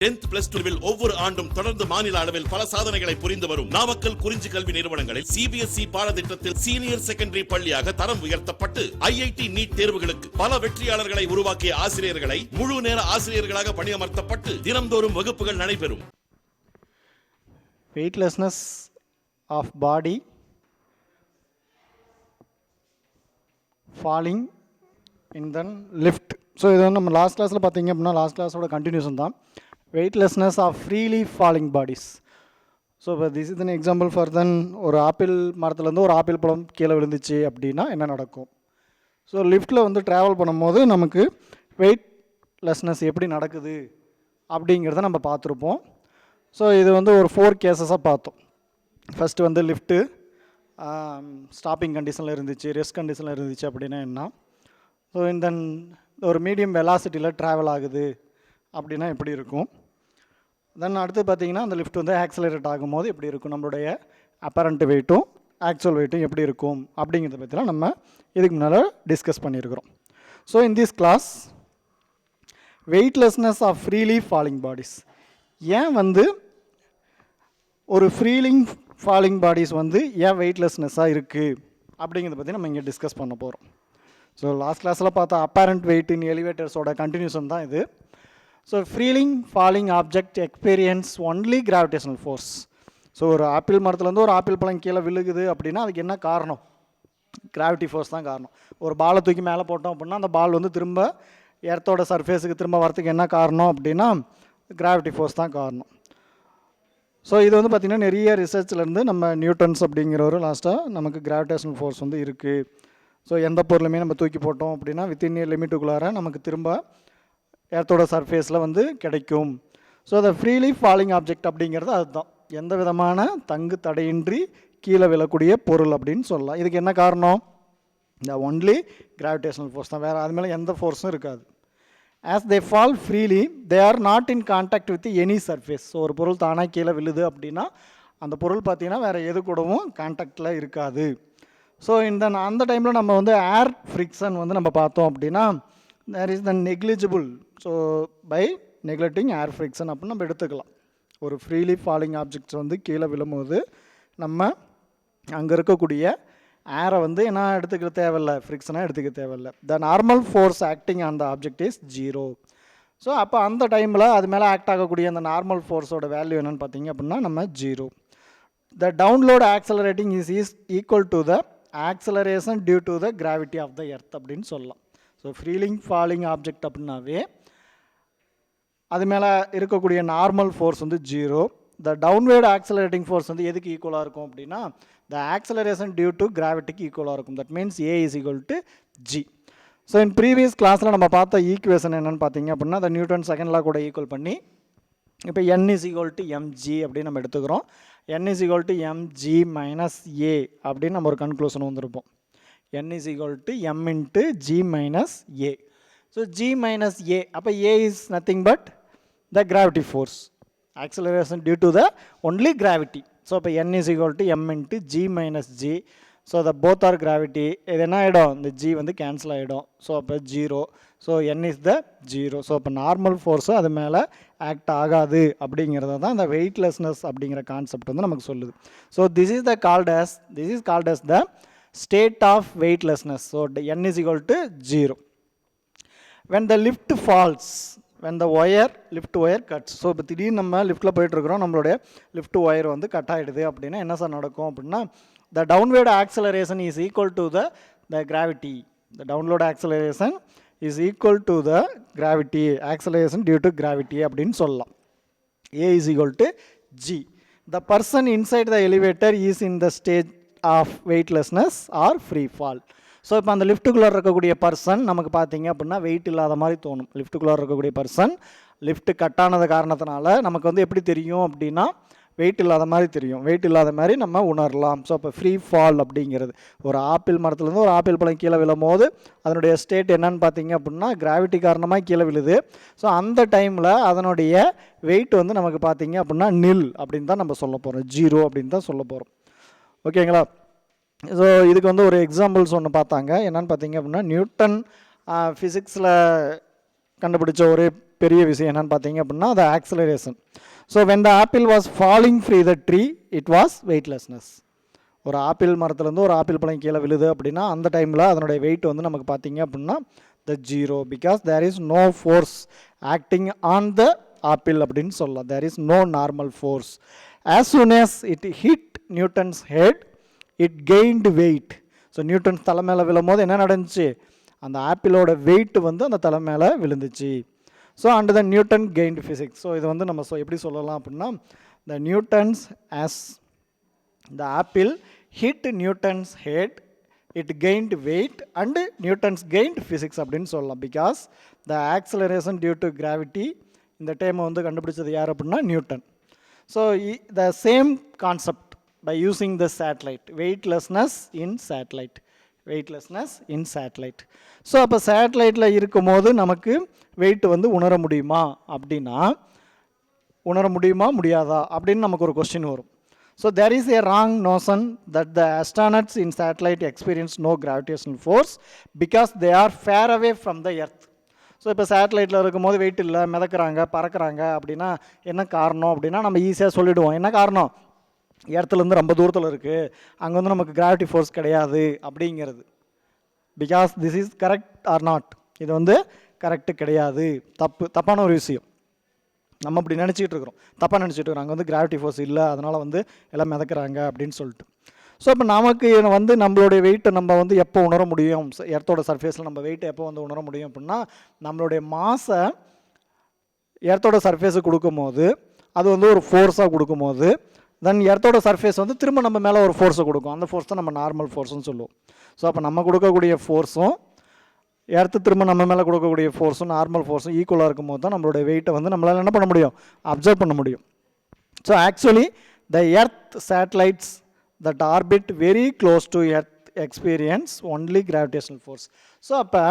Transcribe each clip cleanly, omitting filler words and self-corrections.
10th plus 12 ஒவ்வொரு ஆண்டும் தொடர்ந்து மாநில அளவில் பல சாதனைகளை புரிந்து வரும் நாமக்கல் குறிஞ்சி கல்வி நிறுவனங்களில் சிபிஎஸ்இ பாடத்திட்டத்தில் சீனியர் செகண்டரி பள்ளியாக தரம் உயர்த்தப்பட்டு ஐஐடி நீட் தேர்வுகளுக்கு பல வெற்றியாளர்களை உருவாக்கிய ஆசிரியர்களை முழு நேர ஆசிரியர்களாக பணியமர்த்தப்பட்டு தினம்தோறும் வகுப்புகள் நடைபெறும். Weightlessness of body falling in the lift. So இது வந்து நம்ம லாஸ்ட் கிளாஸில் பார்த்தீங்க அப்படின்னா லாஸ்ட் கிளாஸோட கண்டினியூஷன் தான். Weightlessness of freely falling bodies. So இப்போ this is an example for then ஒரு ஆப்பிள் மரத்துலேருந்து ஒரு ஆப்பிள் பழம் கீழே விழுந்துச்சு அப்படின்னா என்ன நடக்கும். ஸோ லிஃப்ட்டில் வந்து ட்ராவல் பண்ணும்போது நமக்கு வெயிட்லெஸ்னஸ் எப்படி நடக்குது அப்படிங்கிறத நம்ம பார்த்துருப்போம். ஸோ இது வந்து ஒரு 4 கேசஸாக பார்த்தோம். ஃபஸ்ட்டு வந்து லிஃப்ட்டு ஸ்டாப்பிங் கண்டிஷனில் இருந்துச்சு, ரெஸ்ட் கண்டிஷனில் இருந்துச்சு அப்படின்னா என்ன. ஸோ இந்த ஒரு மீடியம் வெலாசிட்டியில் ட்ராவல் ஆகுது அப்படின்னா எப்படி இருக்கும். தென் அடுத்து பார்த்திங்கன்னா அந்த லிஃப்ட் வந்து ஆக்சலரேட் ஆகும்போது எப்படி இருக்கும், நம்மளுடைய அப்பரண்ட் வெயிட்டும் ஆக்சுவல் வெயிட்டும் எப்படி இருக்கும் அப்படிங்கிறத பற்றிலாம் நம்ம இதுக்கு முன்னால் டிஸ்கஸ் பண்ணியிருக்கிறோம். So in this class weightlessness of freely falling bodies, ஏன் வந்து ஒரு ஃப்ரீலிங் ஃபாலிங் பாடிஸ் வந்து ஏன் வெயிட்லெஸ்னஸாக இருக்குது அப்படிங்கிறத பற்றி நம்ம இங்கே டிஸ்கஸ் பண்ண போகிறோம். ஸோ லாஸ்ட் கிளாஸில் பார்த்தா அப்பேரண்ட் வெயிட் இன் எலிவேட்டர்ஸோட கண்டினியூஷன் தான் இது. So freely falling object experience only gravitational force. So ஒரு ஆப்பிள் மரத்துலேருந்து ஒரு ஆப்பிள் பழம் கீழே விழுகுது அப்படின்னா அதுக்கு என்ன காரணம், கிராவிட்டி ஃபோர்ஸ் தான் காரணம். ஒரு பாலை தூக்கி மேலே போட்டோம் அப்படின்னா அந்த பால் வந்து திரும்ப எர்த்தோட சர்ஃபேஸுக்கு திரும்ப வரத்துக்கு என்ன காரணம் அப்படின்னா கிராவிட்டி ஃபோர்ஸ் தான் காரணம். ஸோ இது வந்து பார்த்திங்கன்னா நிறைய ரிசர்ச்லேருந்து நம்ம நியூட்டன்ஸ் அப்படிங்கிறவரு லாஸ்ட்டாக நமக்கு கிராவிடேஷனல் ஃபோர்ஸ் வந்து இருக்குது. ஸோ எந்த பொருளுமே நம்ம தூக்கி போட்டோம் அப்படின்னா வித்தின் லிமிட்டுக்குள்ளார நமக்கு திரும்ப எர்த்தோட சர்ஃபேஸில் வந்து கிடைக்கும். ஸோ அதை ஃப்ரீலி ஃபாலிங் ஆப்ஜெக்ட் அப்படிங்கிறது அதுதான், எந்த விதமான தங்கு தடையின்றி கீழே விழக்கூடிய பொருள் அப்படின்னு சொல்லலாம். இதுக்கு என்ன காரணம், இந்த ஒன்லி கிராவிடேஷனல் ஃபோர்ஸ் தான், வேறு அது மேலே எந்த ஃபோர்ஸும் இருக்காது. as they fall freely they are not in contact with any surface. So ஒரு பொருள் தானாக கீழே விழுது அப்படின்னா அந்த பொருள் பார்த்திங்கன்னா வேறு எது கூடவும் கான்டாக்டில் இருக்காது. ஸோ அந்த டைமில் நம்ம வந்து ஏர் ஃப்ரிக்ஷன் வந்து நம்ம பார்த்தோம் அப்படின்னா there is the negligible. So by neglecting air friction அப்படின்னு நம்ம எடுத்துக்கலாம். ஒரு ஃப்ரீலி ஃபாலிங் ஆப்ஜெக்ட்ஸ் வந்து கீழே விழும்போது நம்ம அங்கே இருக்கக்கூடிய ஏரை வந்து என்ன எடுத்துக்க தேவையில்லை, ஃப்ரிக்ஷனாக எடுத்துக்க தேவையில்லை. The normal force acting on the object is 0. So அப்போ அந்த டைமில் அது மேலே ஆக்ட் ஆகக்கூடிய அந்த நார்மல் ஃபோர்ஸோட வேல்யூ என்னென்னு பார்த்தீங்க அப்படின்னா நம்ம 0. The downward accelerating is equal to the acceleration due to the gravity of the earth அப்படின்னு சொல்லலாம். ஸோ ஃப்ரீலிங் ஃபாலிங் ஆப்ஜெக்ட் அப்படின்னாவே அது மேலே இருக்கக்கூடிய நார்மல் ஃபோர்ஸ் வந்து 0. த டவுன்வேர்டு ஆக்சலரேட்டிங் ஃபோர்ஸ் வந்து எதுக்கு ஈக்குவலாக இருக்கும் அப்படின்னா த ஆக்சலரேஷன் டியூ டு கிராவிட்டிக்கு ஈக்குவலாக இருக்கும். That means A is equal to G. So in previous கிளாஸில் நம்ம பார்த்த ஈக்குவேஷன் என்னென்னு பார்த்தீங்க அப்படின்னா த நியூட்டன் செகண்ட் லா கூட ஈக்குவல் பண்ணி இப்போ n is equal to m g அப்படின்னு நம்ம எடுத்துக்கிறோம். n is equal to m g minus a அப்படின்னு நம்ம ஒரு கன்க்ளூஷன் வந்திருப்போம். n is equal to m into g minus a. So g minus a, அப்போ a is nothing but the gravity force, acceleration due to the only gravity. So இப்போ n is equal to m into g minus g. So the both are gravity. இது என்ன ஆகிடும், இந்த g வந்து cancel ஆகிடும். So அப்போ 0. So n is the 0. So அப்போ normal force அது மேலே ஆக்ட் ஆகாது அப்படிங்கிறத தான் இந்த வெயிட்லெஸ்னஸ் அப்படிங்கிற கான்செப்ட் வந்து நமக்கு சொல்லுது. So this is called as the state of weightlessness. So n is equal to 0. When the lift falls, when the lift wire cuts. So இப்போ திடீர்னு நம்ம லிஃப்ட்டில் போயிட்டுருக்குறோம், நம்மளுடைய லிஃப்ட் ஒயர் வந்து கட் ஆகிடுது அப்படின்னா என்ன சார் நடக்கும் அப்படின்னா the downward acceleration is equal to the gravity. The downward acceleration is equal to the gravity, acceleration due to gravity அப்படின்னு சொல்லலாம். A is equal to g. The person inside the elevator is in the stage of weightlessness or free fall. So இப்போ அந்த லிஃப்ட்டுக்குள்ளே இருக்கக்கூடிய person நமக்கு பார்த்தீங்க அப்படின்னா wait இல்லாத மாதிரி தோணும். லிஃப்ட்டுக்குள்ளே இருக்கக்கூடிய பர்சன் லிஃப்ட்டு கட்டானது காரணத்தினால நமக்கு வந்து எப்படி தெரியும் அப்படின்னா வெயிட் இல்லாத மாதிரி தெரியும், வெயிட் இல்லாத மாதிரி நம்ம உணரலாம். ஸோ இப்போ ஃப்ரீ ஃபால் அப்படிங்கிறது ஒரு ஆப்பிள் மரத்துலேருந்து ஒரு ஆப்பிள் பழம் கீழே விழும்போது அதனுடைய ஸ்டேட் என்னன்னு பார்த்தீங்க அப்படின்னா கிராவிட்டி காரணமாக கீழே விழுது. ஸோ அந்த டைமில் அதனுடைய வெயிட் வந்து நமக்கு பார்த்தீங்க அப்படின்னா நில் அப்படின்னு தான் நம்ம சொல்ல போகிறோம், 0 அப்படின்னு தான் சொல்ல போகிறோம். ஓகேங்களா. ஸோ இதுக்கு வந்து ஒரு எக்ஸாம்பிள்ஸ் ஒன்று பார்த்தாங்க. என்னென்னு பார்த்தீங்க அப்படின்னா நியூட்டன் ஃபிசிக்ஸில் கண்டுபிடிச்ச ஒரு பெரிய விஷயம் என்னன்னு பார்த்தீங்க அப்படின்னா the acceleration. So when the apple was falling free the tree it was weightlessness. ஒரு ஆப்பிள் மரத்துலேருந்து ஒரு ஆப்பிள் பழம் கீழே விழுது அப்படின்னா அந்த டைமில் அதனுடைய வெயிட் வந்து நமக்கு பார்த்தீங்க அப்படின்னா the zero, because there is no force acting on the apple அப்படின்னு சொல்லலாம். there is no normal force. As soon as it hit Newton's head it gained weight. So Newton's தலை மேலே விழும்போது என்ன நடந்துச்சு, அந்த ஆப்பிளோட வெயிட் வந்து அந்த தலை மேலே விழுந்துச்சு. So and the Newton gained physics. So இது வந்து நம்ம எப்படி சொல்லலாம் அப்படின்னா the Newtons as the apple hit Newton's head it gained weight and Newton's gained physics அப்படின்னு சொல்லலாம். Because the acceleration due to gravity இந்த டைமை வந்து கண்டுபிடிச்சது யார் அப்படின்னா Newton. So the same concept by using the satellite, weightlessness in satellite, weightlessness in satellite. So அப்போ சேட்டலைட்டில் இருக்கும்போது நமக்கு வெயிட் வந்து உணர முடியுமா அப்படின்னா உணர முடியுமா முடியாதா அப்படின்னு நமக்கு ஒரு கொஸ்டின் வரும். So there is a wrong notion that the astronauts in satellite experience no gravitational force because they are far away from the earth. So இப்போ சேட்டலைட்டில் இருக்கும்போது வெயிட் இல்லை, மிதக்கிறாங்க பறக்கிறாங்க அப்படின்னா என்ன காரணம் அப்படின்னா நம்ம ஈஸியாக சொல்லிவிடுவோம். என்ன காரணம், இடத்துலேருந்து ரொம்ப தூரத்தில் இருக்குது, அங்கே வந்து நமக்கு கிராவிட்டி ஃபோர்ஸ் கிடையாது அப்படிங்கிறது. Because this is correct R not, இது வந்து கரெக்டு கிடையாது, தப்பான ஒரு விஷயம். நம்ம இப்படி நினச்சிக்கிட்டு இருக்கிறோம், தப்பாக நினச்சிட்டு இருக்கிறோம், அங்கே வந்து கிராவிட்டி ஃபோர்ஸ் இல்லை அதனால் வந்து எல்லாம் மிதக்கிறாங்க அப்படின்னு சொல்லிட்டு. ஸோ இப்போ நமக்கு வந்து நம்மளுடைய வெயிட்டை நம்ம வந்து எப்போ உணர முடியும், எர்த்தோட சர்ஃபேஸில் நம்ம வெயிட்டை எப்போ வந்து உணர முடியும் அப்படின்னா நம்மளுடைய மாஸை எர்த்தோட சர்ஃபேஸை கொடுக்கும்போது அது வந்து ஒரு ஃபோர்ஸாக கொடுக்கும்போது தென் எர்த்தோட சர்ஃபேஸ் வந்து திரும்ப நம்ம மேலே ஒரு ஃபோர்ஸை கொடுக்கும். அந்த ஃபோர்ஸ் தான் நம்ம நார்மல் ஃபோர்ஸ்னு சொல்லுவோம். ஸோ அப்போ நம்ம கொடுக்கக்கூடிய ஃபோர்ஸும் எர்த்து திரும்ப நம்ம மேலே கொடுக்கக்கூடிய ஃபோர்ஸும் நார்மல் ஃபோர்ஸும் ஈக்குவலாக இருக்கும்போது தான் நம்மளுடைய வெயிட்டை வந்து நம்மளால் என்ன பண்ண முடியும், அப்சர்வ் பண்ண முடியும். So actually the earth satellites that orbit very close to earth experience only gravitational force. So அப்போ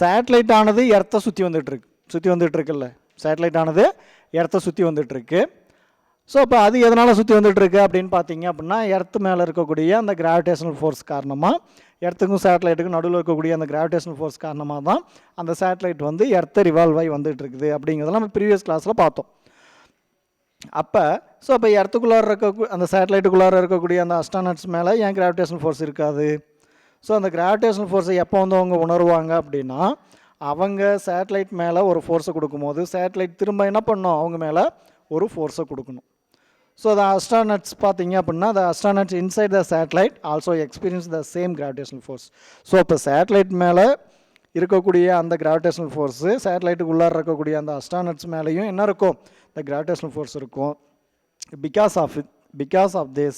சேட்டலைட் ஆனது எர்த்தை சுற்றி வந்துட்டுருக்குல்ல, சேட்டலைட் ஆனது எர்த்தை சுற்றி வந்துட்டுருக்கு. ஸோ அப்போ அது எதனால் சுற்றி வந்துட்டுருக்கு அப்படின்னு பார்த்தீங்க அப்படின்னா எர்த்து மேலே இருக்கக்கூடிய அந்த கிராவிடேஷனல் ஃபோர்ஸ் காரணமாக, எர்த்துக்கும் சேட்டலைட்டுக்கும் நடுவில் இருக்கக்கூடிய அந்த கிராவிடேஷனல் ஃபோர்ஸ் காரணமாக தான் அந்த சேட்டலைட் வந்து எர்த்தை ரிவால்வ் ஆகி வந்துட்டு இருக்குது அப்படிங்கிறதெல்லாம் நம்ம ப்ரீவியஸ் கிளாஸில் பார்த்தோம். அப்போ எர்த்துக்குள்ளார அந்த சேட்டலைட்டுக்குள்ளார இருக்கக்கூடிய அந்த அஸ்ட்ரானட்ஸ் மேலே ஏன் கிராவிடேஷனல் ஃபோர்ஸ் இருக்காது? ஸோ அந்த கிராவிடேஷனல் ஃபோர்ஸை எப்போ வந்து அவங்க உணருவாங்க அப்படின்னா அவங்க சேட்டலைட் மேலே ஒரு ஃபோர்ஸை கொடுக்கும்போது சேட்டலைட் திரும்ப என்ன பண்ணணும், அவங்க மேலே ஒரு ஃபோர்ஸை கொடுக்கணும். ஸோ the astronauts பார்த்தீங்க அப்படின்னா the astronauts inside the satellite also experience the same gravitational force. So இப்போ சேட்டலைட் மேலே இருக்கக்கூடிய அந்த கிராவிடேஷனல் ஃபோர்ஸு சேட்டலைட்டுக்கு உள்ளார இருக்கக்கூடிய அந்த அஸ்ட்ரானட்ஸ் மேலேயும் என்ன இருக்கும், the gravitational force இருக்கும். Because of this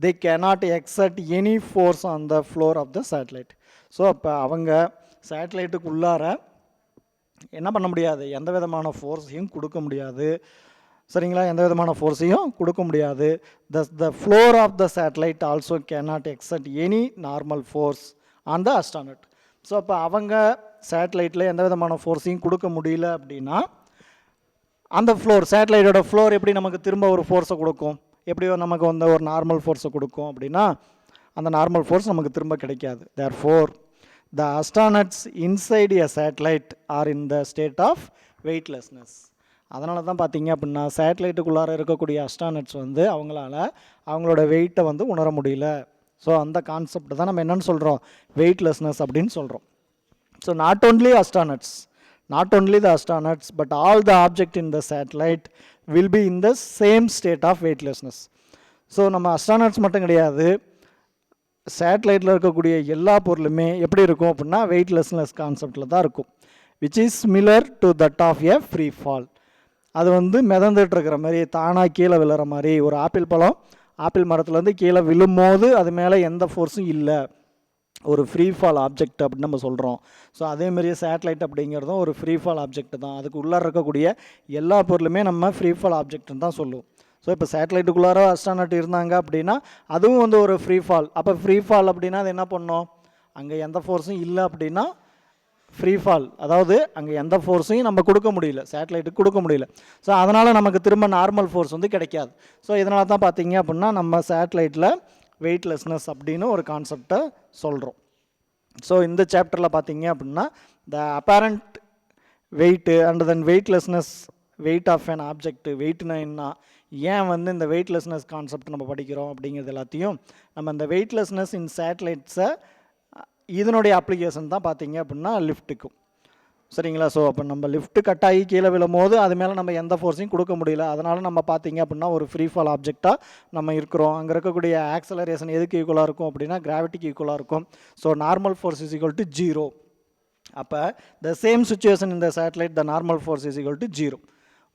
they cannot exert any force on the floor of the satellite. So அப்போ அவங்க சேட்டலைட்டுக்கு உள்ளார என்ன பண்ண முடியாது, எந்த விதமான ஃபோர்ஸையும் கொடுக்க முடியாது. சரிங்களா, எந்த விதமான ஃபோர்ஸையும் கொடுக்க முடியாது. the floor of the satellite also cannot exert any normal force on the astronaut. So அப்போ அவங்க சேட்டலைட்டில் எந்த விதமான ஃபோர்ஸையும் கொடுக்க முடியல அப்படின்னா அந்த சேட்டலைட்டோட ஃப்ளோர் எப்படி நமக்கு திரும்ப ஒரு ஃபோர்ஸை கொடுக்கும், எப்படியோ நமக்கு வந்து ஒரு நார்மல் ஃபோர்ஸை கொடுக்கும் அப்படின்னா அந்த நார்மல் ஃபோர்ஸ் நமக்கு திரும்ப கிடைக்காது. therefore the astronauts inside a satellite are in the state of weightlessness. அதனால தான் பார்த்தீங்க அப்படின்னா சேட்டலைட்டுக்குள்ளார இருக்கக்கூடிய அஸ்ட்ரானட்ஸ் வந்து அவங்களோட வெயிட்டை வந்து உணர முடியல. ஸோ அந்த கான்செப்ட் தான் நம்ம என்னென்னு சொல்கிறோம், வெயிட்லெஸ்னஸ் அப்படின்னு சொல்கிறோம். So not only the astronauts but all the object in the satellite will be in the same state of weightlessness. So நம்ம அஸ்ட்ரானட்ஸ் மட்டும் கிடையாது, சேட்டலைட்டில் இருக்கக்கூடிய எல்லா பொருளுமே எப்படி இருக்கும் அப்படின்னா வெயிட்லெஸ்னஸ் கான்செப்டில் தான் இருக்கும். which is similar to that of a free fall. அது வந்து மிதந்துட்டு இருக்கிற மாதிரி தானாக கீழே விழுற மாதிரி. ஒரு ஆப்பிள் மரத்துலேருந்து கீழே விழும்போது அது மேலே எந்த ஃபோர்ஸும் இல்லை, ஒரு ஃப்ரீ ஃபால் ஆப்ஜெக்ட் அப்படின்னு நம்ம சொல்கிறோம். ஸோ அதேமாரியே சேட்டலைட் அப்படிங்கிறதும் ஒரு ஃப்ரீ ஃபால் ஆப்ஜெக்ட் தான். அதுக்கு உள்ளே இருக்கக்கூடிய எல்லா பொருளுமே நம்ம ஃப்ரீ ஃபால் ஆப்ஜெக்ட்னு தான் சொல்லுவோம். ஸோ இப்போ சேட்டலைட்டுக்குள்ளார அஸ்ட்ரானட் இருந்தாங்க அப்படின்னா அதுவும் வந்து ஒரு ஃப்ரீ ஃபால். அப்போ ஃப்ரீ ஃபால் அப்படின்னா அது என்ன பண்ணோம், அங்கே எந்த ஃபோர்ஸும் இல்லை அப்படின்னா ஃப்ரீ ஃபால், அதாவது அங்கே எந்த ஃபோர்ஸையும் நம்ம கொடுக்க முடியல, சேட்டலைட்டுக்கு கொடுக்க முடியல. ஸோ அதனால் நமக்கு திரும்ப நார்மல் ஃபோர்ஸ் வந்து கிடைக்காது. ஸோ இதனால தான் பார்த்தீங்க அப்படின்னா நம்ம சேட்டலைட்டில் வெயிட்லெஸ்னஸ் அப்படின்னு ஒரு கான்செப்டை சொல்கிறோம். ஸோ இந்த சாப்டரில் பார்த்தீங்க அப்படின்னா the apparent weight and then weightlessness, weight of an object, வெயிட்னா என்ன, ஏன் வந்து இந்த வெயிட்லெஸ்னஸ் கான்செப்ட் நம்ம படிக்கிறோம் அப்படிங்கிறது எல்லாத்தையும் நம்ம இந்த வெயிட்லெஸ்னஸ் இன் சேட்டலைட்ஸை இதனுடைய அப்ளிகேஷன் தான் பார்த்தீங்க அப்படின்னா லிஃப்ட்டுக்கும். சரிங்களா? ஸோ அப்போ நம்ம லிஃப்ட்டு கட் ஆகி கீழே விழும்போது அது மேலே நம்ம எந்த ஃபோர்ஸையும் கொடுக்க முடியல. அதனால் நம்ம பார்த்தீங்க அப்படின்னா ஒரு ஃப்ரீ ஃபால் ஆப்ஜெக்டாக நம்ம இருக்கிறோம். அங்கே இருக்கக்கூடிய ஆக்சலரேஷன் எதுக்கு ஈக்குவலாக இருக்கும் அப்படின்னா கிராவிட்டிக்கு ஈக்குவலாக இருக்கும். So normal force is equal to 0. அப்போ த சேம் சுச்சுவேஷன் இந்த satellite the normal force is equal to 0.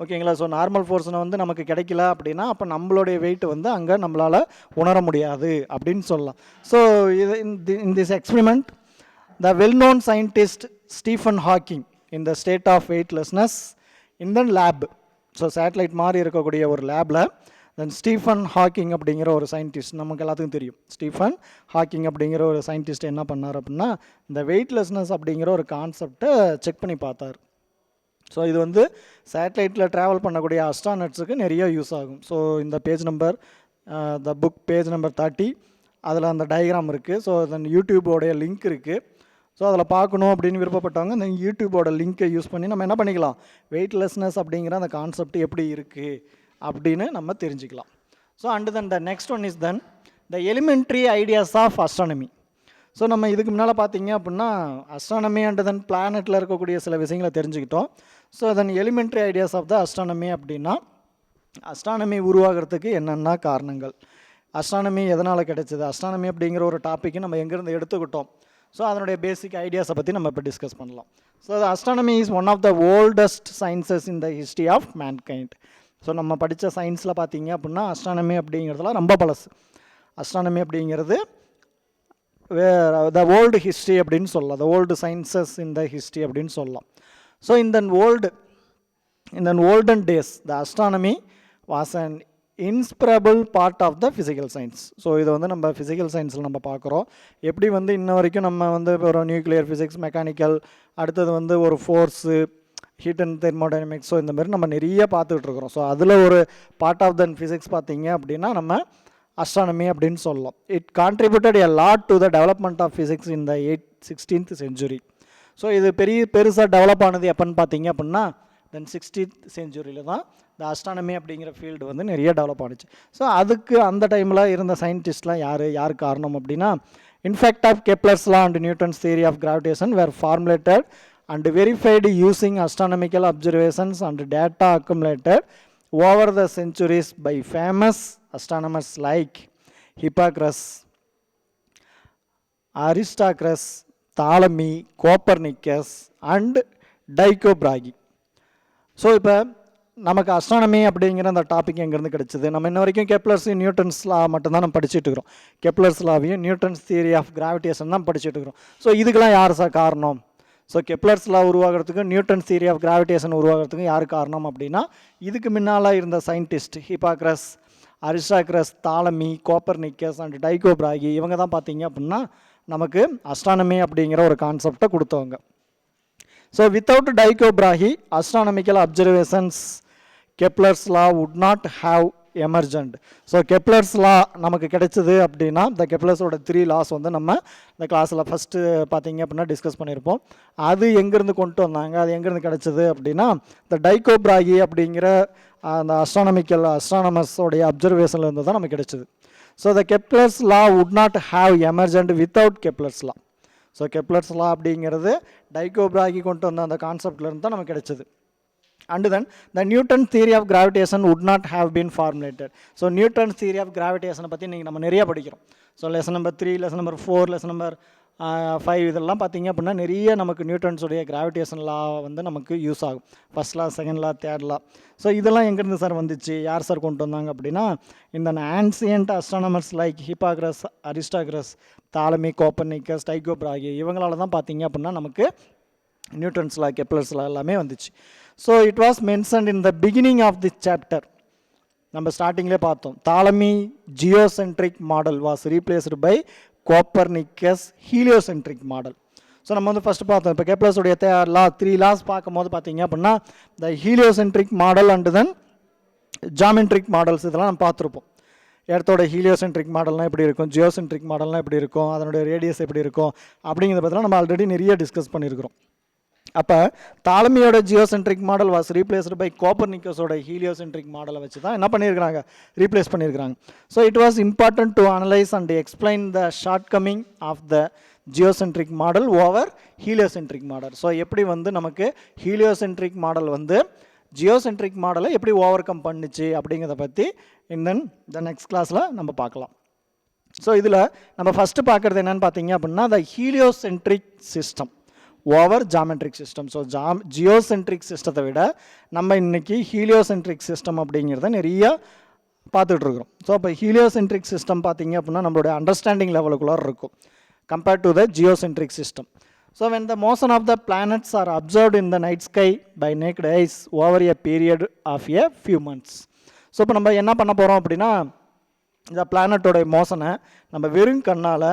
ஓகேங்களா? ஸோ நார்மல் ஃபோர்ஸ்னை வந்து நமக்கு கிடைக்கல அப்படின்னா அப்போ நம்மளுடைய வெயிட் வந்து அங்கே நம்மளால் உணர முடியாது அப்படின்னு சொல்லலாம். ஸோ இது in this experiment the well known scientist Stephen Hawking in the state of weightlessness in the lab. So satellite மாதிரி இருக்கக்கூடிய ஒரு லேபில் தென் ஸ்டீஃபன் ஹாக்கிங் அப்படிங்கிற ஒரு சயின்டிஸ்ட், நமக்கு எல்லாத்துக்கும் தெரியும் ஸ்டீஃபன் ஹாக்கிங் அப்படிங்கிற ஒரு சயின்டிஸ்ட் என்ன பண்ணார் அப்படின்னா இந்த வெயிட்லெஸ்னஸ் அப்படிங்கிற ஒரு கான்செப்டை செக் பண்ணி பார்த்தார். ஸோ இது வந்து சேட்டலைட்டில் ட்ராவல் பண்ணக்கூடிய அஸ்ட்ரானட்ஸுக்கு நிறைய யூஸ் ஆகும். ஸோ இந்த page number the book page number 30 அதில் அந்த டயக்ராம் இருக்குது. ஸோ தென் யூடியூபோடைய லிங்க் இருக்குது. ஸோ அதில் பார்க்கணும் அப்படின்னு விருப்பப்பட்டவங்க இந்த யூடியூபோட லிங்க்கை யூஸ் பண்ணி நம்ம என்ன பண்ணிக்கலாம், வெயிட்லெஸ்னஸ் அப்படிங்கிற அந்த கான்செப்ட் எப்படி இருக்குது அப்படின்னு நம்ம தெரிஞ்சுக்கலாம். So and then the next one is then the elementary ideas of astronomy. So நம்ம இதுக்கு முன்னால் பார்த்தீங்க அப்படின்னா அஸ்ட்ரானமி அண்ட் தென் பிளானட்டில் இருக்கக்கூடிய சில விஷயங்களை தெரிஞ்சுக்கிட்டோம். So then elementary ideas of the astronomy அப்படின்னா அஸ்ட்ரானமி உருவாகிறதுக்கு என்னென்ன காரணங்கள், அஸ்ட்ரானமி எதனால் கிடைச்சிது, அஸ்ட்ரானமி அப்படிங்கிற ஒரு டாப்பிக்கு நம்ம எங்கேருந்து எடுத்துக்கிட்டோம், ஸோ அதனுடைய பேசிக் ஐடியாஸை பற்றி நம்ம இப்போ டிஸ்கஸ் பண்ணலாம். So astronomy is one of the oldest sciences in the history of mankind. So நம்ம படித்த சயின்ஸில் பார்த்தீங்க அப்படின்னா அஸ்ட்ரானமி அப்படிங்கிறதுலாம் ரொம்ப பழசு. அஸ்ட்ரானமி அப்படிங்கிறது த ஓல்டு ஹிஸ்ட்ரி அப்படின்னு சொல்லலாம், the old sciences in the history அப்படின்னு சொல்லலாம். So in the olden days the astronomy was an inseparable part of the physical science. So இதை வந்து நம்ம ஃபிசிக்கல் சயின்ஸில் நம்ம பார்க்குறோம். எப்படி வந்து இன்ன வரைக்கும் நம்ம வந்து ஒரு நியூக்ளியர் ஃபிசிக்ஸ், மெக்கானிக்கல், அடுத்தது வந்து ஒரு force, heat and thermodynamics, so இந்த மாதிரி நம்ம நிறைய பார்த்துக்கிட்டு இருக்கிறோம். ஸோ அதில் ஒரு பார்ட் ஆஃப் தன் ஃபிசிக்ஸ் பார்த்தீங்க அப்படின்னா நம்ம அஸ்ட்ரானமி அப்படின்னு சொல்லலாம். It contributed a lot to the development of physics in the 16th century. So இது பெருசாக டெவலப் ஆனது எப்போன்னு பார்த்தீங்க அப்படின்னா தென் 16th century தான் இந்த அஸ்ட்ரானமி அப்படிங்கிற ஃபீல்டு வந்து நிறைய டெவலப் ஆனிச்சு. ஸோ அதுக்கு அந்த டைமில் இருந்த சயின்டிஸ்ட்லாம் யார் காரணம் அப்படின்னா in fact of Kepler's law and Newton's theory of gravitation were formulated and verified using astronomical observations and data accumulated over the centuries by famous astronomers like Hipparchus, Aristarchus, Ptolemy, Copernicus and Tycho Brahe. So இப்போ நமக்கு astronomy அப்படிங்கிற அந்த topic எங்கேருந்து கிடச்சிது, நம்ம இன்ன வரைக்கும் Kepler's Newton's லா மட்டும்தான் நம்ம படிச்சுட்டு இருக்கிறோம். கெப்லர்ஸ் லாவையும் நியூட்டன்ஸ் தியரி ஆஃப் கிராவிடேஷன் தான் படிச்சுட்டு இருக்கிறோம். ஸோ இதுக்கெல்லாம் யார் சார் காரணம்? ஸோ கெப்லர்ஸ் லா உருவாகிறதுக்கும் நியூட்டன்ஸ் தியரி ஆஃப் கிராவிடேஷன் உருவாகிறதுக்கும் யார் காரணம் அப்படின்னா இதுக்கு முன்னால் இருந்த scientist Hipparchus, Aristarchus, Ptolemy, Copernicus and Tycho Brahe, இவங்க தான் பார்த்தீங்க அப்படின்னா நமக்கு அஸ்ட்ரானமி அப்படிங்கிற ஒரு கான்செப்டை கொடுத்தவங்க. So without Tycho Brahe, astronomical observations, Kepler's law would not have emerged. So Kepler's law நமக்கு கிடைச்சது அப்படின்னா இந்த கெப்லர்ஸோட 3 laws வந்து நம்ம இந்த கிளாஸில் ஃபஸ்ட்டு பார்த்தீங்க அப்படின்னா டிஸ்கஸ் பண்ணியிருப்போம். அது எங்கேருந்து கொண்டு வந்தாங்க, அது எங்கேருந்து கிடைச்சது அப்படின்னா இந்த டைகோ பிராகி அப்படிங்கிற அந்த அஸ்ட்ரானமர்ஸோடைய அப்சர்வேஷன்லேருந்து தான் நமக்கு கிடைச்சது. So the Kepler's law would not have emergent without Kepler's law. So Kepler's law அப்படிங்கிறது டைகோ பிராகி கொண்டு வந்த அந்த கான்செப்ட்லேருந்து தான் நமக்கு கிடைச்சது. And then the Newton theory of gravitation would not have been formulated. So Newton theory of கிராவிடேஷனை பற்றி நீங்கள் நம்ம நிறைய படிக்கிறோம். So lesson number 3, lesson number 4, lesson number 5 இதெல்லாம் பார்த்தீங்க அப்படின்னா நிறைய நமக்கு நியூட்டன்ஸுடைய கிராவிடேஷன் லா வந்து நமக்கு யூஸ் ஆகும். ஃபர்ஸ்ட் லா, second law, third law. So இதெல்லாம் எங்கேருந்து சார் வந்துச்சு, யார் சார் கொண்டு வந்தாங்க அப்படின்னா இந்த ancient astronomers like Hipparchus, Aristarchus, Ptolemy, Copernicus, Tycho Brahe, இவங்களால தான் பார்த்தீங்க அப்படின்னா நமக்கு நியூட்டன்ஸ் லா, கெப்லர்ஸ் லா எல்லாமே வந்துச்சு. So it was mentioned in the beginning of the chapter. நம்ம ஸ்டார்டிங்லேயே பார்த்தோம் Ptolemy geocentric model was replaced by Copernicus heliocentric model. So நம்ம வந்து ஃபஸ்ட்டு பார்த்தோம் இப்போ கெப்லர்ஸுடைய 3 லாஸ் பார்க்கும்போது பார்த்தீங்க அப்படின்னா the heliocentric model and then geocentric models இதெல்லாம் நம்ம பார்த்துருப்போம். எர்த்தோட ஹீலியோசென்ட்ரிக் மாடல்னால் எப்படி இருக்கும், ஜியோசென்ட்ரிக் மாடல்னால் எப்படி இருக்கும், அதனுடைய ரேடியஸ் எப்படி இருக்கும் அப்படிங்கிறத பற்றிலாம் நம்ம ஆல்ரெடி நிறைய டிஸ்கஸ் பண்ணியிருக்கிறோம். அப்போ தாலமியோட geocentric model was replaced by கோப்பர்னிக்கஸோட ஹீலியோசென்ட்ரிக் மாடலை வச்சு தான் என்ன பண்ணியிருக்கிறாங்க, ரீப்ளேஸ் பண்ணியிருக்கிறாங்க. So it was important to analyse and explain the shortcoming of the geocentric model over heliocentric model. So எப்படி வந்து நமக்கு ஹீலியோசென்ட்ரிக் மாடல் வந்து ஜியோசென்ட்ரிக் மாடலை எப்படி ஓவர் கம் பண்ணுச்சு அப்படிங்கிறத பற்றி இந்த நெக்ஸ்ட் கிளாஸில் நம்ம பார்க்கலாம். ஸோ இதில் நம்ம ஃபஸ்ட்டு பார்க்குறது என்னென்னு பார்த்தீங்க அப்படின்னா the heliocentric system over geocentric system. So geocentric சிஸ்டத்தை விட நம்ம இன்றைக்கி ஹீலியோசென்ட்ரிக் சிஸ்டம் அப்படிங்கிறத நிறையா பார்த்துட்ருக்குறோம். ஸோ இப்போ ஹீலியோசென்ட்ரிக் சிஸ்டம் பார்த்தீங்க அப்படின்னா நம்மளுடைய அண்டர்ஸ்டாண்டிங் லெவலுக்குள்ளே இருக்கும் compared to the geocentric system. So when the motion of the planets are observed in the night sky by naked eyes over a period of a few months. So இப்போ நம்ம என்ன பண்ண போகிறோம் அப்படின்னா இந்த பிளானட்டோட மோஷனை நம்ம வெறும் கண்ணால்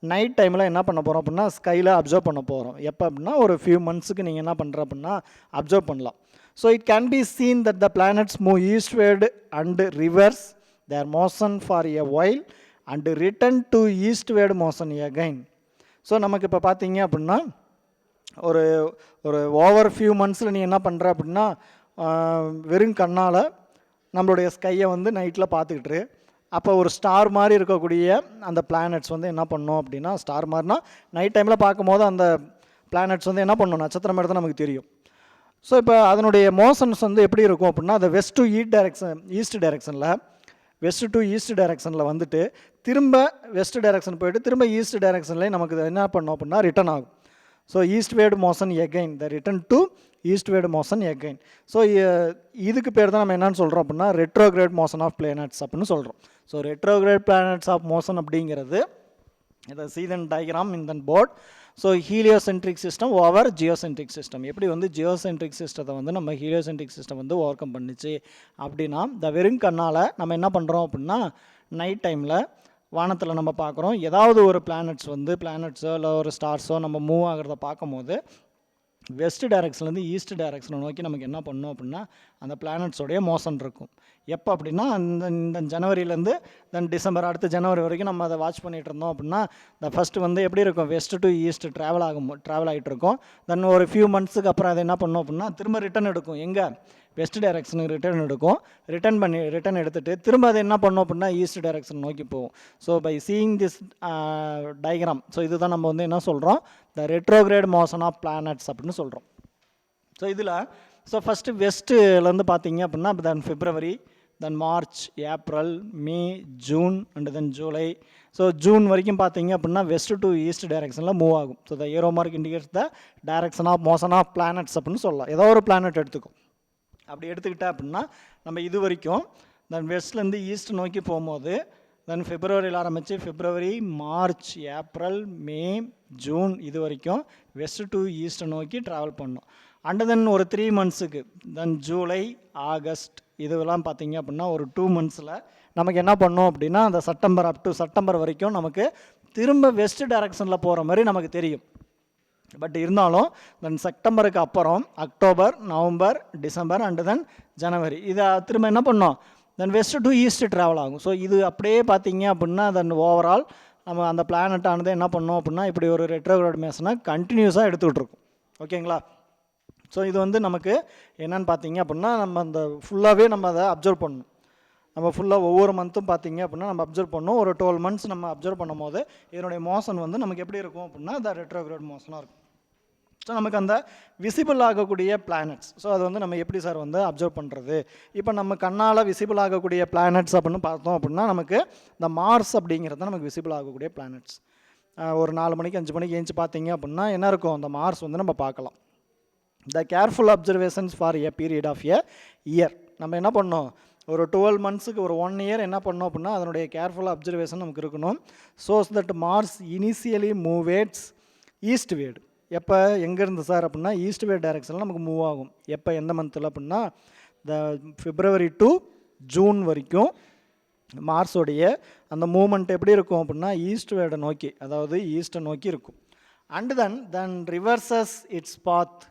நைட் டைமில் என்ன பண்ண போகிறோம் அப்படின்னா ஸ்கையில் அப்சர்வ் பண்ண போகிறோம். எப்போ அப்படின்னா ஒரு ஃபியூ மந்த்ஸுக்கு நீங்கள் என்ன பண்ணுற அப்படின்னா அப்சர்வ் பண்ணலாம். So it can be seen that the planets move eastward and reverse their motion for a while and return to eastward motion again. So நமக்கு இப்போ பார்த்தீங்க அப்படின்னா ஒரு ஓவர் ஃபியூ மந்த்ஸில் நீ என்ன பண்ணுற அப்படின்னா வெறும் கண்ணால் நம்மளுடைய ஸ்கையை வந்து நைட்டில் பார்த்துக்கிட்டு அப்போ ஒரு ஸ்டார் மாதிரி இருக்கக்கூடிய அந்த பிளானட்ஸ் வந்து என்ன பண்ணோம் அப்படின்னா ஸ்டார் மாதிரினா நைட் டைமில் பார்க்கும்போது அந்த பிளானட்ஸ் வந்து என்ன பண்ணணும், நட்சத்திரம் எடுத்து நமக்கு தெரியும். ஸோ இப்போ அதனுடைய மோஷன்ஸ் வந்து எப்படி இருக்கும் அப்படின்னா அந்த வெஸ்ட் டு ஈஸ்ட் டைரெக்ஷனில் வந்துட்டு திரும்ப வெஸ்ட் டைரெக்ஷன் போயிட்டு திரும்ப ஈஸ்ட் டைரெக்ஷன்லேயே நமக்கு என்ன பண்ணோம் அப்படின்னா ரிட்டன் ஆகும். So eastward motion again, the return to eastward motion again. So இதுக்கு பேர் தான் நம்ம என்னென்னு சொல்கிறோம் அப்படின்னா ரெட்ரோகிரேட் மோஷன் ஆஃப் பிளானட்ஸ் அப்படின்னு சொல்கிறோம். So retrograde planets of motion அப்படிங்கிறது இதை see the diagram in the board. So heliocentric system over geocentric system எப்படி வந்து ஜியோசென்ட்ரிக் சிஸ்டத்தை வந்து நம்ம ஹீலியோசென்ட்ரிக் சிஸ்டம் வந்து ஓவர் கம் பண்ணிச்சு அப்படின்னா இந்த வெறும் கண்ணால் நம்ம என்ன பண்ணுறோம் அப்படின்னா நைட் டைமில் வானத்தில் நம்ம பார்க்குறோம் ஏதாவது ஒரு பிளானட்ஸோ இல்லை ஒரு ஸ்டார்ஸோ நம்ம மூவ் ஆகிறத பார்க்கும்போது வெஸ்ட் டைரெக்ஷன்லேருந்து ஈஸ்ட் டைரெக்ஷனை நோக்கி நமக்கு என்ன பண்ணோம் அப்படின்னா அந்த பிளானட்ஸோடைய மோஷன் இருக்கும். எப்போ அப்படின்னா இந்த ஜனவரியிலேருந்து தென் டிசம்பர் அடுத்த ஜனவரி வரைக்கும் நம்ம அதை வாட்ச் பண்ணிகிட்டு இருந்தோம் அப்படின்னா இந்த ஃபஸ்ட்டு வந்து எப்படி இருக்கும், வெஸ்ட் டு ஈஸ்ட் ட்ராவல் ஆகிட்டு இருக்கும். தென் ஒரு ஃபியூ மந்த்ஸுக்கு அப்புறம் அதை என்ன பண்ணோம் அப்படின்னா திரும்ப ரிட்டன் எடுக்கும். எங்கே, வெஸ்ட் டைரெக்ஷனுக்கு ரிட்டர்ன் எடுக்கும். ரிட்டன் எடுத்துகிட்டு திரும்ப அதை என்ன பண்ணோம் அப்படின்னா ஈஸ்ட் டைரெக்ஷன் நோக்கி போகும். So by seeing this diagram, so இதுதான் நம்ம வந்து என்ன சொல்கிறோம், the retrograde motion of planets அப்படின்னு சொல்கிறோம். ஸோ இதில் ஃபஸ்ட்டு வெஸ்ட்டுலேருந்து பார்த்தீங்க அப்படின்னா then February, then March, April, May, June and then July. So June வரைக்கும் பார்த்தீங்க அப்படின்னா வெஸ்ட் டு ஈஸ்ட் டைரெக்ஷனில் மூவ் ஆகும். So the arrow mark indicates the direction of motion of planets அப்படின்னு சொல்லலாம். ஏதோ ஒரு பிளானட் எடுத்துக்கும். அப்படி எடுத்துக்கிட்டேன் அப்படின்னா நம்ம இது வரைக்கும் தென் வெஸ்ட்லேருந்து ஈஸ்ட் நோக்கி போகும்போது தென் பிப்ரவரியில் ஆரம்பித்து பிப்ரவரி, மார்ச், ஏப்ரல், மே, ஜூன் இது வரைக்கும் வெஸ்ட் டு ஈஸ்ட்டை நோக்கி ட்ராவல் பண்ணோம். அண்ட் தென் ஒரு 3 மந்த்ஸுக்கு தென் ஜூலை, ஆகஸ்ட் இதுவெல்லாம் பார்த்தீங்க அப்படின்னா ஒரு 2 மந்த்ஸில் நமக்கு என்ன பண்ணோம் அப்படின்னா அந்த செப்டம்பர் வரைக்கும் நமக்கு திரும்ப வெஸ்ட் டைரெக்ஷனில் போகிற மாதிரி நமக்கு தெரியும். பட் இருந்தாலும் தென் செப்டம்பருக்கு அப்புறம் October, November, December and then January இதை திரும்ப என்ன பண்ணோம், then west to east travel ஆகும். ஸோ இது அப்படியே பார்த்தீங்க அப்படின்னா தென் ஓவரால் நம்ம அந்த பிளானட்டானது என்ன பண்ணோம் அப்படின்னா இப்படி ஒரு ரெட்ரோகிரேட் மோஷனை கண்டினியூஸாக எடுத்துக்கிட்டு இருக்கோம். ஓகேங்களா? ஸோ இது வந்து நமக்கு என்னென்னு பார்த்தீங்க அப்படின்னா நம்ம அந்த ஃபுல்லாகவே நம்ம அதை அப்சர்வ் பண்ணணும். நம்ம ஃபுல்லாக ஒவ்வொரு மந்த்தும் பார்த்தீங்க அப்படின்னா நம்ம அப்சர்வ் பண்ணோம். ஒரு 12 மந்த்ஸ் நம்ம அப்சர்வ் பண்ணும் போது இதனுடைய மோஷன் வந்து நமக்கு எப்படி இருக்கும் அப்படின்னா த ரெட்ரோகிரேட் மோஷனாக இருக்கும். ஸோ நமக்கு அந்த விசிபிள் ஆகக்கூடிய பிளானட்ஸ், ஸோ அது வந்து நம்ம எப்படி சார் வந்து அப்சர்வ் பண்ணுறது? இப்போ நம்ம கண்ணால் விசிபிள் ஆகக்கூடிய பிளானட்ஸ் அப்படின்னு பார்த்தோம் அப்படின்னா நமக்கு இந்த மார்ஸ் அப்படிங்கிறது நமக்கு விசிபிள் ஆகக்கூடிய பிளானட்ஸ். ஒரு 4 மணிக்கு 5 மணிக்கு ஏஞ்சி பார்த்தீங்க அப்படின்னா என்ன இருக்கும், அந்த மார்ஸ் வந்து நம்ம பார்க்கலாம். The careful observations for a period of a year நம்ம என்ன பண்ணோம், ஒரு 12 மந்த்ஸுக்கு ஒரு 1 இயர் என்ன பண்ணோம் அப்படின்னா அதனுடைய கேர்ஃபுல் அப்சர்வேஷன் நமக்கு இருக்கணும். Shows that Mars initially மூவேட்ஸ் ஈஸ்ட்வேர்டு. எப்போ எங்கேருந்து சார் அப்படின்னா ஈஸ்ட்வேர்ட் டைரெக்ஷனில் நமக்கு மூவ் ஆகும். எப்போ எந்த மந்தில் அப்படின்னா த பிப்ரவரி டு ஜூன் வரைக்கும் மார்ஸோடைய அந்த மூமெண்ட் எப்படி இருக்கும் அப்படின்னா ஈஸ்ட்வேர்டை நோக்கி, அதாவது ஈஸ்ட்டை நோக்கி இருக்கும். அண்டு தென் ரிவர்சஸ் இட்ஸ் பாத்.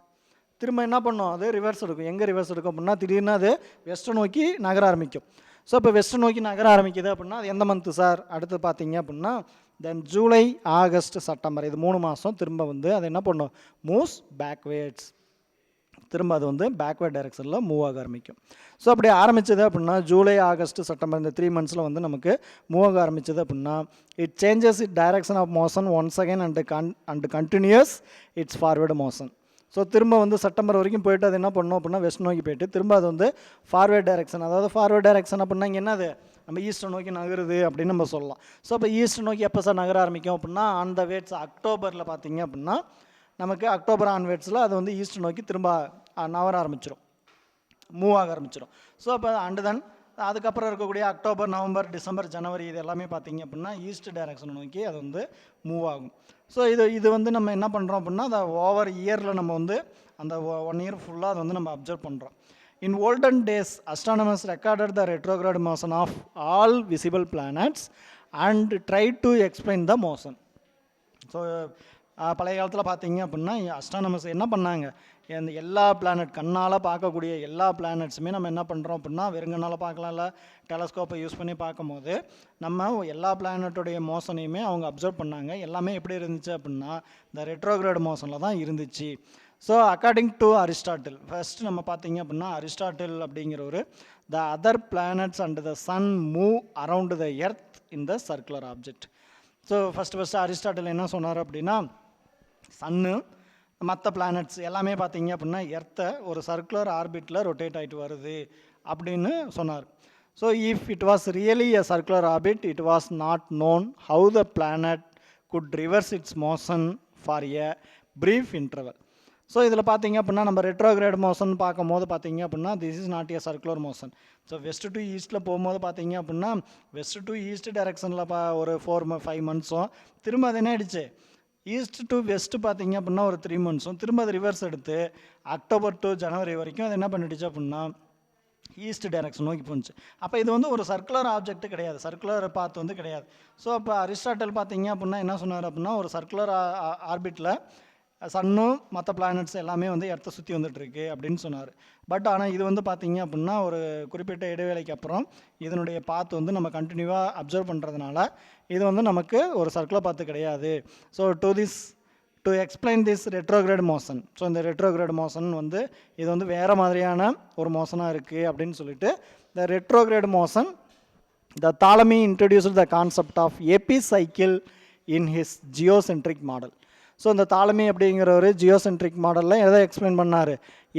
திரும்ப என்ன பண்ணோம், அது ரிவர்ஸ் எடுக்கும். எங்கே ரிவர்ஸ் எடுக்கும் அப்படின்னா திடீர்னு அது வெஸ்ட்டை நோக்கி நகர ஆரம்பிக்கும். ஸோ இப்போ வெஸ்ட்டை நோக்கி நகர ஆரம்பிக்குது அப்படின்னா அது எந்த மந்த்து சார்? அடுத்து பார்த்தீங்க அப்படின்னா தென் ஜூலை ஆகஸ்ட் செப்டம்பர் இது 3 மாதம் திரும்ப வந்து அது என்ன பண்ணும், மூவ்ஸ் பேக்வேர்ட்ஸ், திரும்ப அது வந்து பேக்வேர்ட் டைரெக்ஷனில் மூவ் ஆக ஆரம்பிக்கும். ஸோ அப்படி ஆரம்பித்தது அப்படின்னா ஜூலை ஆகஸ்ட் செப்டம்பர் இந்த 3 மந்த்ஸில் வந்து நமக்கு மூவ் ஆக ஆரம்பித்தது அப்படின்னா it changes it direction of motion once again and continues its forward motion. So திரும்ப வந்து செப்டம்பர் வரைக்கும் போயிட்டு அது என்ன பண்ணணும் அப்படின்னா வெஸ்ட் நோக்கி போயிட்டு திரும்ப அது வந்து ஃபார்வேர்ட் டைரெக்ஷன், அதாவது ஃபார்வேர்ட் டைரெக்ஷன் அப்படின்னா இங்கே என்னது நம்ம ஈஸ்ட் நோக்கி நகருது அப்படின்னு நம்ம சொல்லலாம். ஸோ இப்போ ஈஸ்ட் நோக்கி எப்போ சார் நகர ஆரம்பிக்கும் அப்படின்னா அந்த வேட்ஸ் அக்டோபரில் பார்த்தீங்க அப்படின்னா நமக்கு அக்டோபர் ஆன்வேர்ட்ஸில் அது வந்து ஈஸ்ட் நோக்கி திரும்ப நகர ஆரம்பிச்சிடும், மூவ் ஆக ஆரம்பிச்சிடும். ஸோ அப்போ அண்டு தென் அதுக்கப்புறம் இருக்கக்கூடிய அக்டோபர் நவம்பர் டிசம்பர் ஜனவரி இது எல்லாமே பார்த்தீங்க அப்படின்னா ஈஸ்ட் டைரக்ஷனை நோக்கி அது வந்து மூவ் ஆகும். ஸோ இது வந்து நம்ம என்ன பண்ணுறோம் அப்படின்னா அதை ஓவர் இயரில் நம்ம வந்து அந்த 1 இயர் ஃபுல்லாக அதை வந்து நம்ம அப்சர்வ் பண்ணுறோம். In olden days astronomers recorded the retrograde motion of all visible planets and try to explain the motion. So பழைய காலத்தில் பார்த்தீங்க அப்படின்னா அஸ்ட்ரானமர்ஸ் என்ன பண்ணாங்க, இந்த எல்லா பிளானட் கண்ணால் பார்க்கக்கூடிய எல்லா பிளானட்ஸுமே நம்ம என்ன பண்ணுறோம் அப்படின்னா வெறுங்கனால் பார்க்கலாம்ல, டெலஸ்கோப்பை யூஸ் பண்ணி பார்க்கும்போது நம்ம எல்லா பிளானட்டுடைய மோஷனையுமே அவங்க அப்சர்வ் பண்ணாங்க. எல்லாமே எப்படி இருந்துச்சு அப்படின்னா இந்த ரெட்ரோகிராட் மோஷனில் தான் இருந்துச்சு. So according to Aristotle first நம்ம பார்த்தீங்க அப்படின்னா அரிஸ்டாட்டில் அப்படிங்கிறவர் the other planets and the sun move around the earth in the circular object. So first Aristotle என்ன சொன்னார் அப்படின்னா சன்னு மற்ற பிளானட்ஸ் எல்லாமே பார்த்தீங்க அப்படின்னா எர்த்தை ஒரு சர்க்குலர் ஆர்பிட்டில் ரொட்டேட் ஆகிட்டு வருது அப்படின்னு சொன்னார். So if it was really a circular orbit it was not known how the planet could reverse its motion for a brief interval. So இதில் பார்த்தீங்க அப்படின்னா நம்ம ரெட்ரோகிரேட் மோஷன் பார்க்கும்போது பார்த்தீங்க அப்படின்னா this is not a circular motion. So west to ஈஸ்ட்டில் போகும்போது பார்த்தீங்க அப்படின்னா வெஸ்ட் டு ஈஸ்ட் டைரக்ஷனில் ஒரு 4-5 மந்த்ஸும் திரும்ப அது என்ன ஆயிடுச்சு ஈஸ்ட் டு வெஸ்ட்டு பார்த்தீங்க அப்படின்னா ஒரு 3 மந்த்ஸும் திரும்ப அது ரிவர்ஸ் எடுத்து அக்டோபர் டு ஜனவரி வரைக்கும் அது என்ன பண்ணிடுச்சு அப்படின்னா ஈஸ்ட் டைரக்ஷன் நோக்கி போணுச்சு. அப்போ இது வந்து ஒரு சர்க்குலர் ஆப்ஜெக்ட் கிடையாது, சர்க்குலர் பாத் வந்து கிடையாது. ஸோ அப்போ அரிஸ்டாட்டில் பார்த்தீங்க அப்படின்னா என்ன சொன்னார் அப்படின்னா ஒரு சர்க்குலர் ஆர்பிட்டில் சன்னும் மற்ற பிளானட்ஸ் எல்லாமே வந்து எர்த்தை சுற்றி வந்துட்டுருக்கு அப்படின்னு சொன்னார். பட் ஆனால் இது வந்து பார்த்தீங்க அப்படின்னா ஒரு குறிப்பிட்ட இடைவேளைக்கு அப்புறம் இதனுடைய பாத்து வந்து நம்ம கண்டினியூவாக அப்சர்வ் பண்ணுறதுனால இது வந்து நமக்கு ஒரு சர்க்குலர் பாத்து கிடையாது. So to explain this retrograde motion, so இந்த ரெட்ரோகிரேட் மோஷன் வந்து இது வந்து வேறு மாதிரியான ஒரு மோஷனாக இருக்குது அப்படின்னு சொல்லிட்டு இந்த retrograde motion the Ptolemy introduced the concept of epicycle in his geocentric model. So இந்த தாலமி அப்படிங்கிற ஒரு ஜியோசென்ட்ரிக் மாடலில் எதை எக்ஸ்பிளைன் பண்ணார்,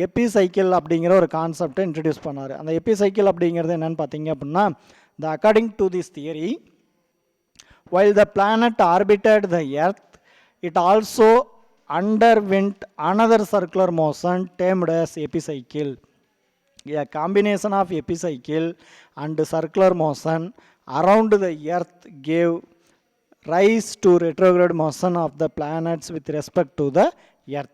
எபிசைக்கிள் அப்படிங்கிற ஒரு கான்செப்டை இன்ட்ரடியூஸ் பண்ணார். அந்த எபிசைக்கிள் அப்படிங்கிறது என்னென்னு பார்த்தீங்க அப்படின்னா the according to this theory while the planet orbited the earth it also underwent another circular motion termed as epicycle. A combination of epicycle and circular motion around the earth gave rise to retrograde motion of the planets with respect to the earth.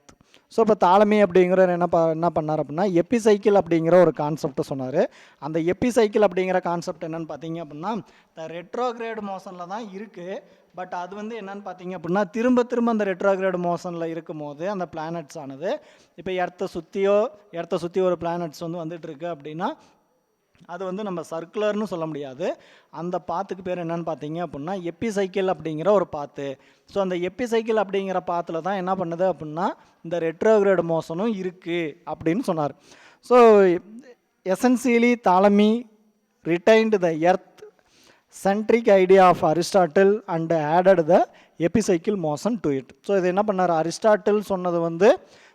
So இப்போ தாலமி அப்படிங்கிற என்ன பண்ணார் அப்படின்னா epicycle அப்படிங்கிற ஒரு கான்செப்டை சொன்னார். அந்த எபிசைக்கிள் அப்படிங்கிற கான்செப்ட் என்னென்னு பார்த்தீங்க அப்படின்னா இந்த ரெட்ரோகிரேட் மோஷனில் தான் இருக்குது. பட் அது வந்து என்னென்னு பார்த்தீங்க அப்படின்னா திரும்ப அந்த ரெட்ரோகிரேட் மோஷனில் இருக்கும் போது அந்த பிளானட்ஸ் ஆனது இப்போ எர்த்தை சுற்றி ஒரு பிளானட்ஸ் வந்து வந்துட்டுருக்கு அப்படின்னா அது வந்து நம்ம சர்க்குலர்னு சொல்ல முடியாது. அந்த பாத்துக்கு பேர் என்னென்னு பார்த்தீங்க அப்படின்னா எபிசைக்கிள் அப்படிங்கிற ஒரு பாத்து. ஸோ அந்த எபிசைக்கிள் அப்படிங்கிற பாத்தில் தான் என்ன பண்ணுது அப்படின்னா இந்த ரெட்ரோகிரேட் மோஷனும் இருக்குது அப்படின்னு சொன்னார். So essentially Ptolemy retained the earth centric idea of Aristotle and added the epicycle motion to it. So இது என்ன பண்ணார், அரிஸ்டாட்டில் சொன்னது வந்து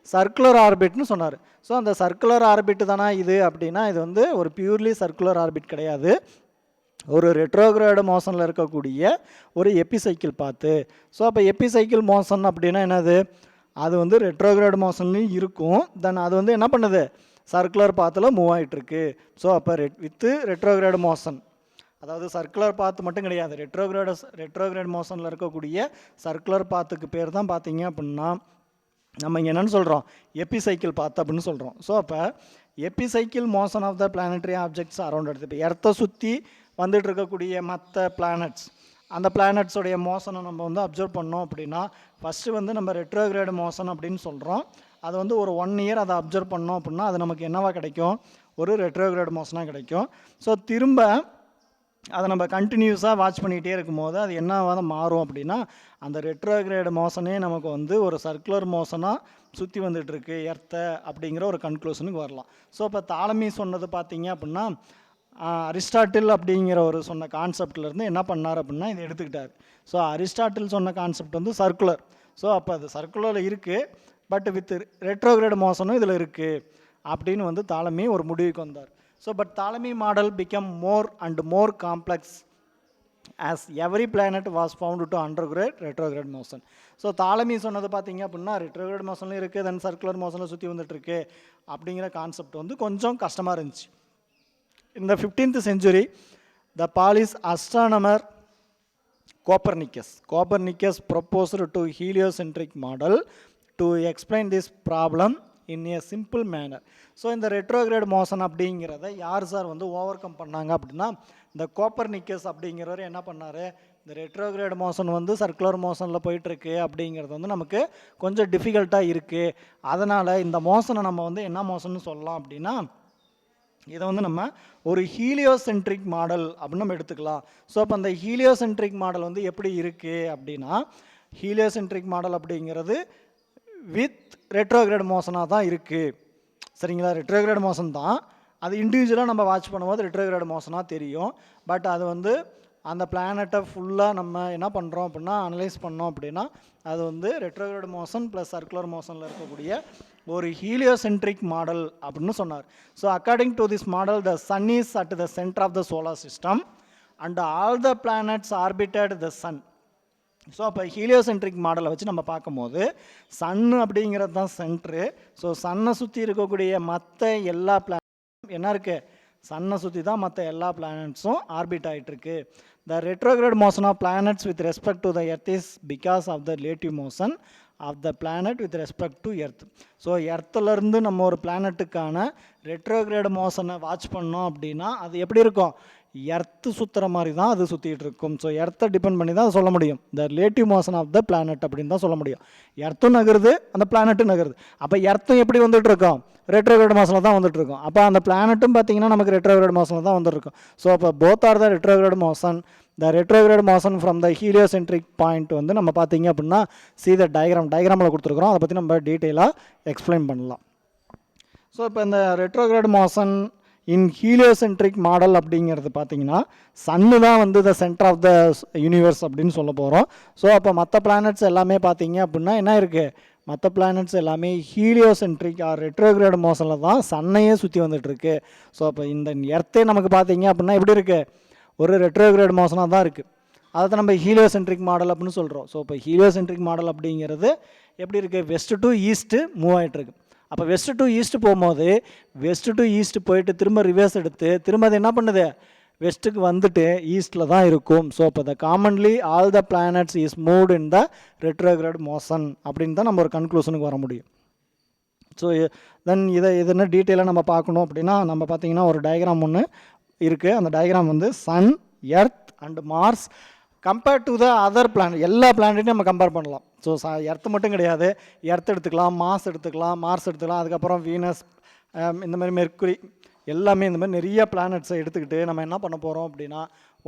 சர்க்குலர் ஆர்பிட்னு சொன்னார். ஸோ அந்த சர்க்குலர் ஆர்பிட் தானே இது அப்படின்னா இது வந்து ஒரு பியூர்லி சர்க்குலர் ஆர்பிட் கிடையாது, ஒரு ரெட்ரோகிரேட் மோஷனில் இருக்கக்கூடிய ஒரு எபிசைக்கிள் பாத்து. ஸோ அப்போ எபிசைக்கிள் மோஷன் அப்படின்னா என்னது, அது வந்து ரெட்ரோகிரேட் மோஷன்லையும் இருக்கும், தென் அது வந்து என்ன பண்ணுது சர்க்குலர் பாத்தில் மூவ் ஆகிட்டுருக்கு. ஸோ அப்போ வித்து ரெட்ரோகிரேட் மோஷன், அதாவது சர்க்குலர் பாத்து மட்டும் கிடையாது, ரெட்ரோகிரேட் மோஷனில் இருக்கக்கூடிய சர்க்குலர் பாத்துக்கு பேர் தான் பார்த்தீங்க அப்படின்னா நம்ம இங்கே என்னென்னு சொல்கிறோம் எபிசைக்கிள் பாத் அப்படின்னு சொல்கிறோம். ஸோ அப்போ epicycle motion of the planetary objects around எடுத்து இப்போ எர்த்தை சுற்றி வந்துட்டு இருக்கக்கூடிய மற்ற பிளானட்ஸ் அந்த பிளானட்ஸோடைய மோஷனை நம்ம வந்து அப்சர்வ் பண்ணோம் அப்படின்னா ஃபஸ்ட்டு வந்து நம்ம ரெட்ரோகிரேட் மோஷன் அப்படின்னு சொல்கிறோம். அது வந்து ஒரு 1 இயர் அதை அப்சர்வ் பண்ணோம் அப்படின்னா அது நமக்கு என்னவா கிடைக்கும், ஒரு ரெட்ரோகிரேட் மோஷனாக கிடைக்கும். ஸோ திரும்ப அதை நம்ம கண்டினியூஸாக வாட்ச் பண்ணிகிட்டே இருக்கும்போது அது என்ன மாறும் அப்படின்னா அந்த ரெட்ரோகிரேட் மோஷனே நமக்கு வந்து ஒரு சர்க்குலர் மோஷனாக சுற்றி வந்துட்டுருக்கு எர்த்தை அப்படிங்கிற ஒரு கன்க்ளூஷனுக்கு வரலாம். ஸோ இப்போ தாலமி சொன்னது பார்த்தீங்க அப்படின்னா அரிஸ்டாட்டில் அப்படிங்கிற ஒரு சொன்ன கான்செப்ட்லேருந்து என்ன பண்ணார் அப்படின்னா இதை எடுத்துக்கிட்டார். ஸோ அரிஸ்டாட்டில் சொன்ன கான்செப்ட் வந்து சர்க்குலர். ஸோ அப்போ அது சர்க்குலரில் இருக்குது, பட் வித் ரெட்ரோகிரேட் மோஷனும் இதில் இருக்குது அப்படின்னு வந்து தாலமி ஒரு முடிவுக்கு வந்தார். So but Ptolemy model become more and more complex as every planet was found to undergo retrograde motion. So Ptolemy சொன்னது பார்த்தீங்க அப்படின்னா ரெட்ரோகிரேட் மோஷன்லையும் இருக்குது, தென் சர்க்குலர் மோஷனில் சுற்றி வந்துட்டுருக்கு அப்படிங்கிற கான்செப்ட் வந்து கொஞ்சம் கஷ்டமாக இருந்துச்சு. In the 15th century, the Polish astronomer Copernicus proposed to heliocentric model to explain this problem in a simple manner. So இந்த ரெட்ரோகிரேட் மோஷன் அப்படிங்கிறத யார் சார் வந்து ஓவர் கம் பண்ணாங்க அப்படின்னா இந்த கோப்பர்னிக்கஸ் அப்படிங்கிறவர் என்ன பண்ணார், இந்த ரெட்ரோகிரேட் மோஷன் வந்து சர்க்குலர் மோஷனில் போயிட்டுருக்கு அப்படிங்கிறது வந்து நமக்கு கொஞ்சம் டிஃபிகல்ட்டாக இருக்குது, அதனால் இந்த மோஷனை நம்ம வந்து என்ன மோஷன்னு சொல்லலாம் அப்படின்னா இதை வந்து நம்ம ஒரு ஹீலியோசென்ட்ரிக் மாடல் அப்படின்னு நம்ம எடுத்துக்கலாம். ஸோ அப்போ அந்த ஹீலியோசென்ட்ரிக் மாடல் வந்து எப்படி இருக்குது அப்படின்னா ஹீலியோசென்ட்ரிக் மாடல் அப்படிங்கிறது வித் ரெட்ரோகிரேட் மோஷனாக தான் இருக்குது. சரிங்களா, ரெட்ரோகிரேட் மோஷன் தான், அது இண்டிவிஜுவலாக நம்ம வாட்ச் பண்ணும்போது ரெட்ரோகிரேட் மோஷனாக தெரியும். பட் அது வந்து அந்த பிளானட்டை ஃபுல்லாக நம்ம என்ன பண்ணுறோம் அப்படின்னா அனலைஸ் பண்ணோம் அப்படின்னா அது வந்து ரெட்ரோகிரேட் மோஷன் ப்ளஸ் சர்க்குலர் மோஷனில் இருக்கக்கூடிய ஒரு ஹீலியோசென்ட்ரிக் மாடல் அப்படின்னு சொன்னார். So according to this model the sun is at the centre of the solar system and all the planets orbited the sun. So அப்போ ஹீலியோசென்ட்ரிக் மாடலை வச்சு நம்ம பார்க்கும்போது சன்னு அப்படிங்கிறது தான் சென்ட்ரு. ஸோ சன்னை சுற்றி இருக்கக்கூடிய மற்ற எல்லா பிளானட்ஸும் என்ன இருக்குது, சன்னை சுற்றி தான் மற்ற எல்லா பிளானட்ஸும் ஆர்பிட் ஆகிட்டுருக்கு. The retrograde motion of planets with respect to the earth is because of the relative motion of the planet with respect to earth. So எர்த்துலேருந்து நம்ம ஒரு பிளானட்டுக்கான ரெட்ரோகிரேட் மோஷனை வாட்ச் பண்ணோம் அப்படின்னா அது எப்படி இருக்கும், எர்த்து சுற்றுற மாதிரி தான் அது சுற்றிட்டு இருக்கும். ஸோ எர்த்தை டிபெண்ட் பண்ணி தான் சொல்ல முடியும் the relative motion of the planet அப்படின்னு தான் சொல்ல முடியும். எர்த்தும் நகருது, அந்த பிளானட்டும் நகருது. அப்போ எர்த்தும் எப்படி வந்துட்டு இருக்கோம், ரெட்ரோகிரேட் மோஷனில் தான் வந்துட்டு இருக்கோம். அப்போ அந்த பிளானட்டும் பார்த்தீங்கன்னா நமக்கு ரெட்ரோகிரேட் மோஷனில் தான் வந்துருக்கும். ஸோ அப்போ both are the retrograde motion. The retrograde motion from the heliocentric point வந்து நம்ம பார்த்தீங்க அப்படின்னா த டயக்ராமில் கொடுத்துருக்குறோம், அதை பற்றி நம்ம டீட்டெயிலாக எக்ஸ்பிளைன் பண்ணலாம். ஸோ இப்போ இந்த retrograde motion in heliocentric model அப்படிங்கிறது பார்த்தீங்கன்னா சன்னு தான் வந்து the centre of the universe அப்படின்னு சொல்ல போகிறோம். ஸோ அப்போ மற்ற பிளானட்ஸ் எல்லாமே பார்த்தீங்க அப்படின்னா என்ன இருக்குது, மற்ற பிளானட்ஸ் எல்லாமே ஹீலியோசென்ட்ரிக் ஆர் ரெட்ரோகிரேட் மோஷனில் தான் சன்னையே சுற்றி வந்துட்டுருக்கு. ஸோ அப்போ இந்த எர்த்தே நமக்கு பார்த்தீங்க அப்படின்னா எப்படி இருக்குது, ஒரு ரெட்ரோகிரேட் மோஷனாக தான் இருக்குது. அதை தான் நம்ம ஹீலியோசென்ட்ரிக் மாடல் அப்படின்னு சொல்கிறோம். ஸோ இப்போ ஹீலியோசென்ட்ரிக் மாடல் அப்படிங்கிறது எப்படி இருக்குது, வெஸ்ட் டு ஈஸ்ட்டு மூவ் ஆகிட்டுருக்கு. அப்போ வெஸ்ட் டு ஈஸ்ட் போகும்போது வெஸ்ட் டு ஈஸ்ட் போயிட்டு திரும்ப ரிவர்ஸ் எடுத்து திரும்ப அது என்ன பண்ணுது, வெஸ்ட்டுக்கு வந்துட்டு ஈஸ்ட்டில் தான் இருக்கும். ஸோ அப்போ the commonly all the planets is moved in the retrograde motion அப்படின்னு தான் நம்ம ஒரு கன்க்ளூஷனுக்கு வர முடியும். ஸோ தென் இது என்ன டீட்டெயிலாக நம்ம பார்க்கணும் அப்படின்னா நம்ம பார்த்தீங்கன்னா ஒரு டயக்ராம் ஒன்று இருக்குது. அந்த டயக்ராம் வந்து sun, earth and Mars compared to the other planet, எல்லா பிளானட்டையும் நம்ம கம்பேர் பண்ணலாம். ஸோ எர்த்து மட்டும் கிடையாது, எர்த் எடுத்துக்கலாம், மார்ஸ் எடுத்துக்கலாம், அதுக்கப்புறம் வீனஸ், இந்த மாதிரி மெர்க்குரி, எல்லாமே இந்த மாதிரி நிறைய பிளானட்ஸை எடுத்துக்கிட்டு நம்ம என்ன பண்ண போகிறோம் அப்படின்னா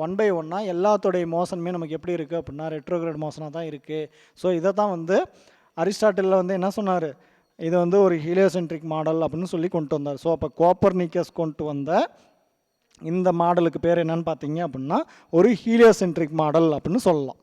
ஒன் பை ஒன்னாக எல்லாத்தோடைய மோஷனுமே நமக்கு எப்படி இருக்குது அப்படின்னா ரெட்ரோகிரேட் மோஷனாக தான் இருக்குது. ஸோ இதை தான் வந்து அரிஸ்டாட்டிலில் வந்து என்ன சொன்னார், இது வந்து ஒரு ஹீலியோசென்ட்ரிக் மாடல் அப்படின்னு சொல்லி கொண்டு வந்தார். ஸோ அப்போ கோப்பர்னிக்கஸ் கொண்டு வந்த இந்த மாடலுக்கு பேர் என்னன்னு பார்த்தீங்க அப்படின்னா ஒரு ஹீலியோசென்ட்ரிக் மாடல் அப்படின்னு சொல்லலாம்.